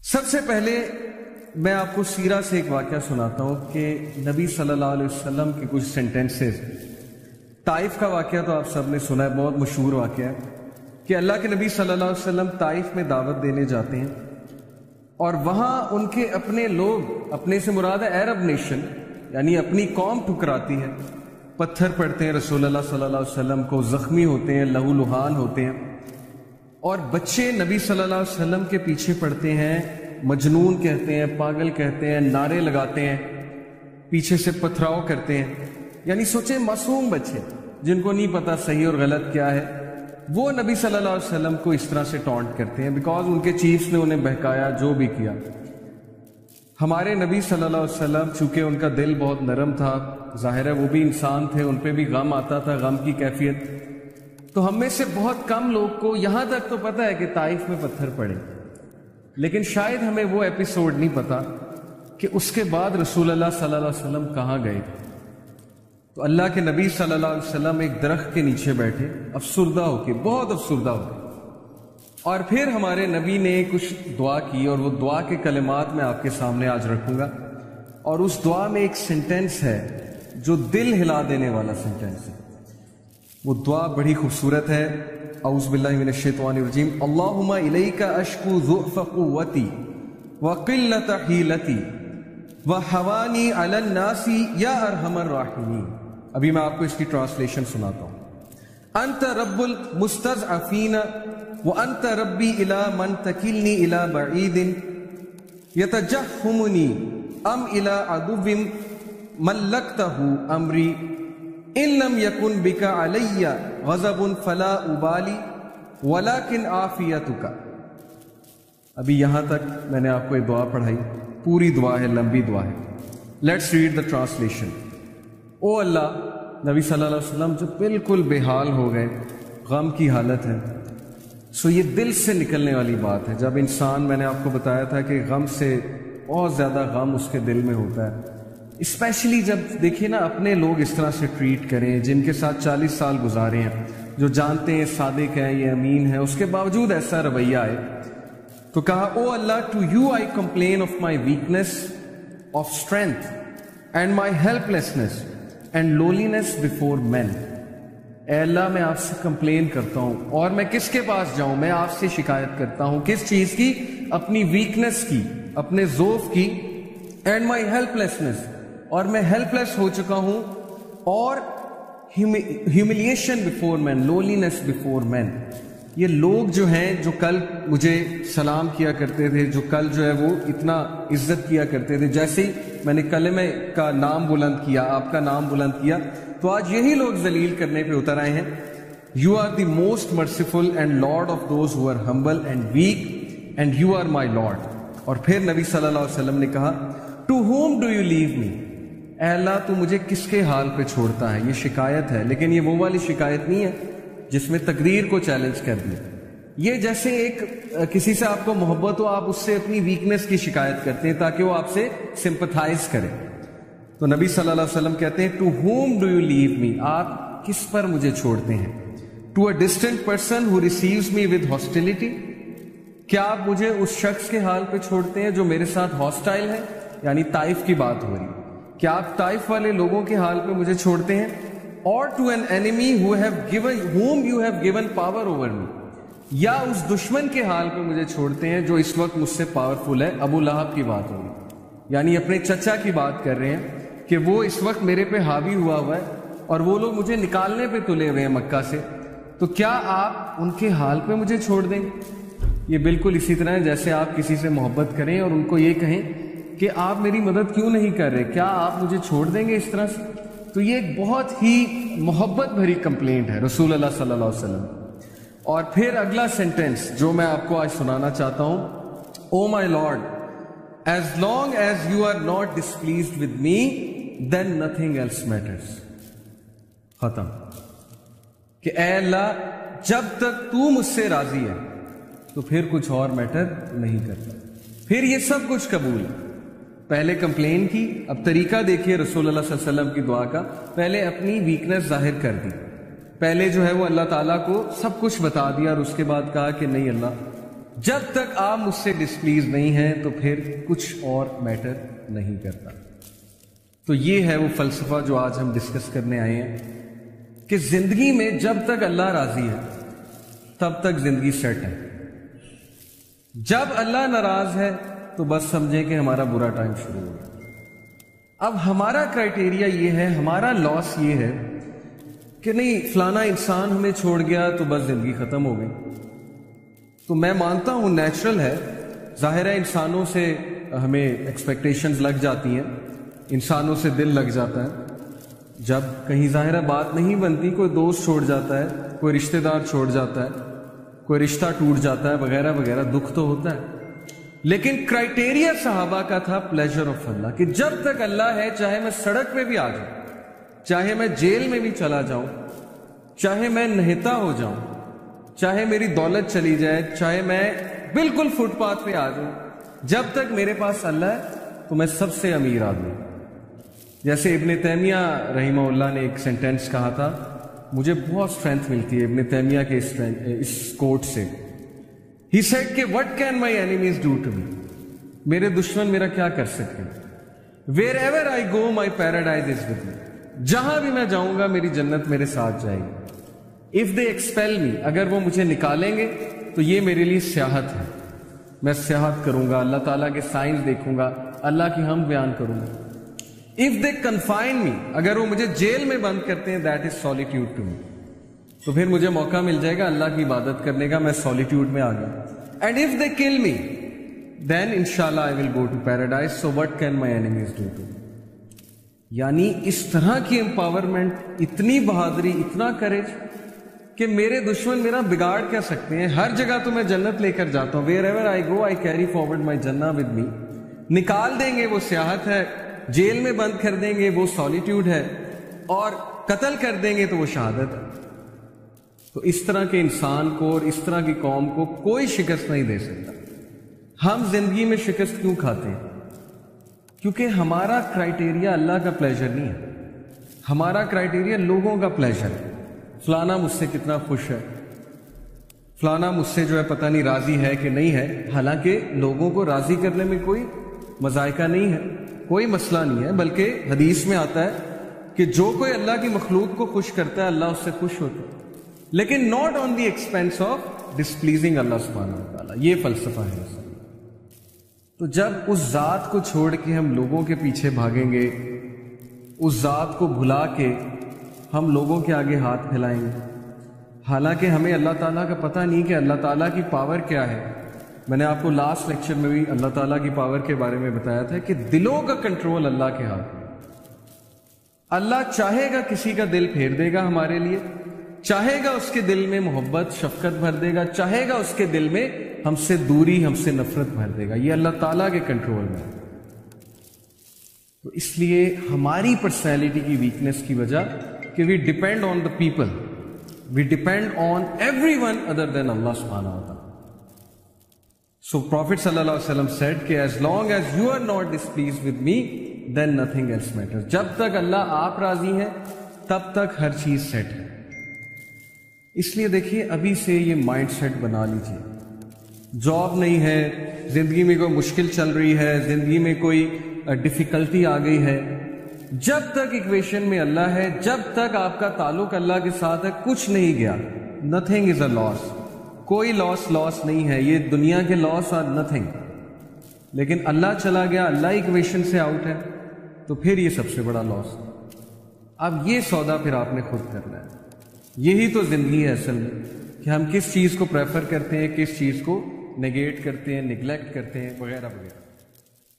سب سے پہلے میں آپ کو سیرہ سے ایک واقعہ سناتا ہوں کہ نبی صلی اللہ علیہ وسلم کے کچھ سینٹنسز. طائف کا واقعہ تو آپ سب نے سنا ہے، بہت مشہور واقعہ ہے کہ اللہ کے نبی صلی اللہ علیہ وسلم طائف میں دعوت دینے جاتے ہیں اور وہاں ان کے اپنے لوگ، اپنے سے مراد ہے عرب نیشن، یعنی اپنی قوم ٹھکراتی ہے، پتھر پڑتے ہیں رسول اللہ صلی اللہ علیہ وسلم کو، زخمی ہوتے ہیں، لہو لہان ہوتے ہیں، اور بچے نبی صلی اللہ علیہ وسلم کے پیچھے پڑتے ہیں، مجنون کہتے ہیں، پاگل کہتے ہیں، نعرے لگاتے ہیں، پیچھے سے پتھراؤ کرتے ہیں. یعنی سوچیں معصوم بچے جن کو نہیں پتا صحیح اور غلط کیا ہے، وہ نبی صلی اللہ علیہ وسلم کو اس طرح سے ٹونٹ کرتے ہیں بیکاز ان کے چیفز نے انہیں بہکایا، جو بھی کیا. ہمارے نبی صلی اللہ علیہ وسلم چونکہ ان کا دل بہت نرم تھا، ظاہر ہے وہ بھی انسان تھے، ان پہ بھی غم آتا تھا، غم کی کیفیت. تو ہم میں سے بہت کم لوگ کو یہاں تک تو پتہ ہے کہ طائف میں پتھر پڑے، لیکن شاید ہمیں وہ ایپیسوڈ نہیں پتا کہ اس کے بعد رسول اللہ صلی اللہ علیہ وسلم کہاں گئے. تو اللہ کے نبی صلی اللہ علیہ وسلم ایک درخت کے نیچے بیٹھے، افسردہ ہو کے، بہت افسردہ ہو کے، اور پھر ہمارے نبی نے کچھ دعا کی، اور وہ دعا کے کلمات میں آپ کے سامنے آج رکھوں گا. اور اس دعا میں ایک سینٹنس ہے جو دل ہلا دینے والا سینٹنس ہے. وہ دعا بڑی خوبصورت ہے. اعوذ باللہ من الشیطان الرجیم. اللہم الیک اشکو ضعف قوتی وقلت حیلتی وحوانی علی الناس یا ارحم الراحمین. ابھی میں آپ کو اس کی ٹرانسلیشن سناتا ہوں. انت رب المستضعفین وانت ربی الی من تکلنی الی بعید یتجہمنی ام الی عدو ملکتہ امری ان لم یکن بک علی غضب فلا ابالی ولکن عافیتک. ابھی یہاں تک میں نے آپ کو یہ دعا پڑھائی، پوری دعا ہے، لمبی دعا ہے. Let's read the translation. O Allah, نبی صلی اللہ علیہ وسلم جو بالکل بے حال ہو گئے، غم کی حالت ہے. سو یہ دل سے نکلنے والی بات ہے. جب انسان، میں نے آپ کو بتایا تھا کہ غم سے بہت زیادہ غم اس کے دل میں ہوتا ہے، اسپیشلی جب دیکھیں نا اپنے لوگ اس طرح سے ٹریٹ کریں جن کے ساتھ 40 سال گزارے ہیں، جو جانتے ہیں صادق ہے، یہ امین ہے، اس کے باوجود ایسا رویہ آئے. تو کہا O Allah, to you I complain of my weakness of strength and my helplessness and lowliness before men. اے اللہ، میں آپ سے کمپلین کرتا ہوں، اور میں کس کے پاس جاؤں؟ میں آپ سے شکایت کرتا ہوں. کس چیز کی؟ اپنی ویکنیس کی، اپنے ضعف کی. اینڈ مائی ہیلپ لیسنس، اور میں ہیلپ لیس ہو چکا ہوں. اور ہیوملیشن بفور مین، لولینس بفور مین. یہ لوگ جو ہیں، جو کل مجھے سلام کیا کرتے تھے، جو کل جو ہے وہ اتنا عزت کیا کرتے تھے، جیسے ہی میں نے کلمہ کا نام بلند کیا، آپ کا نام بلند کیا، تو آج یہی لوگ ذلیل کرنے پہ اتر آئے ہیں. You are the most merciful and lord of those who are humble and weak and you are my lord. اور پھر نبی صلی اللہ علیہ وسلم نے کہا to whom do you leave me. اے اللہ، تو مجھے کس کے حال پہ چھوڑتا ہے؟ یہ شکایت ہے، لیکن یہ وہ والی شکایت نہیں ہے جس میں تقدیر کو چیلنج کر دیا. یہ جیسے ایک کسی سے آپ کو محبت ہو، آپ اس سے اپنی ویکنیس کی شکایت کرتے ہیں تاکہ وہ آپ سے سمپتھائز کرے. تو نبی صلی اللہ علیہ وسلم کہتے ہیں to whom do you leave me, آپ کس پر مجھے چھوڑتے ہیں؟ To a distant person who receives me with hostility, کیا آپ مجھے اس شخص کے حال پہ چھوڑتے ہیں جو میرے ساتھ ہاسٹائل ہے؟ یعنی طائف کی بات ہو رہی. کیا آپ طائف والے لوگوں کے حال پہ مجھے چھوڑتے ہیں؟ اور to an enemy whom you have given power over me، یا اس دشمن کے حال پہ مجھے چھوڑتے ہیں جو اس وقت مجھ سے پاورفل ہے. ابو لہب کی بات ہو رہی، یعنی اپنے چچا کی بات کر رہے ہیں کہ وہ اس وقت میرے پہ حاوی ہوا ہے اور وہ لوگ مجھے نکالنے پہ تلے ہوئے ہیں مکہ سے. تو کیا آپ ان کے حال پہ مجھے چھوڑ دیں؟ یہ بالکل اسی طرح ہے جیسے آپ کسی سے محبت کریں اور ان کو یہ کہیں کہ آپ میری مدد کیوں نہیں کر رہے، کیا آپ مجھے چھوڑ دیں گے اس طرح سے؟ تو یہ ایک بہت ہی محبت بھری کمپلینٹ ہے رسول اللہ صلی اللہ علیہ وسلم. اور پھر اگلا سینٹنس جو میں آپ کو آج سنانا چاہتا ہوں، O my Lord, as long as you are not displeased with me then nothing else matters. ختم. کہ اے اللہ، جب تک تو مجھ سے راضی ہے تو پھر کچھ اور میٹر نہیں کرتا، پھر یہ سب کچھ قبول ہے. پہلے کمپلین کی، اب طریقہ دیکھیے رسول اللہ صلی اللہ علیہ وسلم کی دعا کا. پہلے اپنی ویکنیس ظاہر کر دی، پہلے جو ہے وہ اللہ تعالیٰ کو سب کچھ بتا دیا، اور اس کے بعد کہا کہ نہیں اللہ، جب تک آپ مجھ سے ڈسپلیز نہیں ہیں تو پھر کچھ اور میٹر نہیں کرتا. تو یہ ہے وہ فلسفہ جو آج ہم ڈسکس کرنے آئے ہیں کہ زندگی میں جب تک اللہ راضی ہے تب تک زندگی سیٹ ہے. جب اللہ ناراض ہے تو بس سمجھیں کہ ہمارا برا ٹائم شروع ہو گیا. اب ہمارا کرائٹیریا یہ ہے, ہمارا لاس یہ ہے کہ نہیں فلانا انسان ہمیں چھوڑ گیا تو بس زندگی ختم ہو گئی. تو میں مانتا ہوں نیچرل ہے, ظاہر ہے انسانوں سے ہمیں ایکسپیکٹیشنز لگ جاتی ہیں, انسانوں سے دل لگ جاتا ہے. جب کہیں ظاہرہ بات نہیں بنتی, کوئی دوست چھوڑ جاتا ہے, کوئی رشتہ دار چھوڑ جاتا ہے, کوئی رشتہ ٹوٹ جاتا ہے وغیرہ وغیرہ, دکھ تو ہوتا ہے. لیکن کرائٹیریا صحابہ کا تھا پلیجر آف اللہ, کہ جب تک اللہ ہے چاہے میں سڑک پہ بھی آ جاؤں, چاہے میں جیل میں بھی چلا جاؤں, چاہے میں نہتا ہو جاؤں, چاہے میری دولت چلی جائے, چاہے میں بالکل فٹ پاتھ پہ آ جاؤں, جب تک میرے پاس اللہ ہے تو میں سب سے امیر آدمی. جیسے ابن تیمیہ رحمہ اللہ نے ایک سینٹینس کہا تھا, مجھے بہت اسٹرینتھ ملتی ہے ابن تیمیہ کے اس کوٹ سے. He said کہ what can my enemies do to me, میرے دشمن میرا کیا کر سکتے ہیں. Wherever I go my paradise is with me, جہاں بھی میں جاؤں گا میری جنت میرے ساتھ جائے گی. If they expel me, اگر وہ مجھے نکالیں گے تو یہ میرے لیے سیاحت ہے, میں سیاحت کروں گا, اللہ تعالیٰ کے سائنس دیکھوں گا, اللہ کی حمد بیان کروں گا. If they confine me, اگر وہ مجھے جیل میں بند کرتے ہیں, that is solitude to me, تو پھر مجھے موقع مل جائے گا اللہ کی عبادت کرنے کا, میں سولیٹیوڈ میں آ گیا. اینڈ اف دے کل می دین انشاءاللہ I will go to paradise, so what can my enemies do to me. یعنی اس طرح کی امپاورمنٹ, اتنی بہادری, اتنا کریج کہ میرے دشمن میرا بگاڑ کیا سکتے ہیں. ہر جگہ تو میں جنت لے کر جاتا ہوں, wherever I go I carry forward my جنہ ود می. نکال دیں گے وہ سیاحت ہے, جیل میں بند کر دیں گے وہ سولیٹیوڈ ہے, اور قتل کر دیں گے تو وہ شہادت ہے. تو اس طرح کے انسان کو اور اس طرح کی قوم کو کوئی شکست نہیں دے سکتا. ہم زندگی میں شکست کیوں کھاتے ہیں؟ کیونکہ ہمارا کرائٹیریا اللہ کا پلیجر نہیں ہے, ہمارا کرائٹیریا لوگوں کا پلیجر ہے. فلانا مجھ سے کتنا خوش ہے, فلانا مجھ سے جو ہے پتہ نہیں راضی ہے کہ نہیں ہے. حالانکہ لوگوں کو راضی کرنے میں کوئی مذائقہ نہیں ہے, کوئی مسئلہ نہیں ہے, بلکہ حدیث میں آتا ہے کہ جو کوئی اللہ کی مخلوق کو خوش کرتا ہے اللہ اس سے خوش ہوتا ہے, لیکن not on the expense of displeasing اللہ سبحانہ و تعالیٰ. یہ فلسفہ ہے. تو جب اس ذات کو چھوڑ کے ہم لوگوں کے پیچھے بھاگیں گے, اس ذات کو بھلا کے ہم لوگوں کے آگے ہاتھ پھیلائیں گے, حالانکہ ہمیں اللہ تعالیٰ کا پتہ نہیں کہ اللہ تعالیٰ کی پاور کیا ہے. میں نے آپ کو لاسٹ لیکچر میں بھی اللہ تعالیٰ کی پاور کے بارے میں بتایا تھا کہ دلوں کا کنٹرول اللہ کے ہاتھ میں. اللہ چاہے گا کسی کا دل پھیر دے گا ہمارے لیے, چاہے گا اس کے دل میں محبت شفقت بھر دے گا, چاہے گا اس کے دل میں ہم سے دوری ہم سے نفرت بھر دے گا. یہ اللہ تعالیٰ کے کنٹرول میں ہے. تو اس لیے ہماری پرسنالٹی کی ویکنس کی وجہ کہ we depend on the people, we depend on everyone other than اللہ سبحانہ و تعالیٰ. سو پروفٹ صلی اللہ علیہ وسلم سیڈ کہ as long as you are not displeased with me then nothing else matters. جب تک اللہ آپ راضی ہیں تب تک ہر چیز سیٹ ہے. اس لیے دیکھیے ابھی سے یہ مائنڈ سیٹ بنا لیجیے. جاب نہیں ہے, زندگی میں کوئی مشکل چل رہی ہے, زندگی میں کوئی ڈیفیکلٹی آ گئی ہے, جب تک ایکویشن میں اللہ ہے, جب تک آپ کا تعلق اللہ کے ساتھ ہے, کچھ نہیں گیا. نتھنگ از اے لاس, کوئی لاس نہیں ہے. یہ دنیا کے لاس آر نتھنگ. لیکن اللہ چلا گیا, اللہ ایکویشن سے آؤٹ ہے, تو پھر یہ سب سے بڑا لاس. اب یہ سودا پھر آپ نے خود کرنا ہے. یہی تو زندگی ہے اصل میں, کہ ہم کس چیز کو پریفر کرتے ہیں, کس چیز کو نیگیٹ کرتے ہیں, نگلیکٹ کرتے ہیں وغیرہ وغیرہ.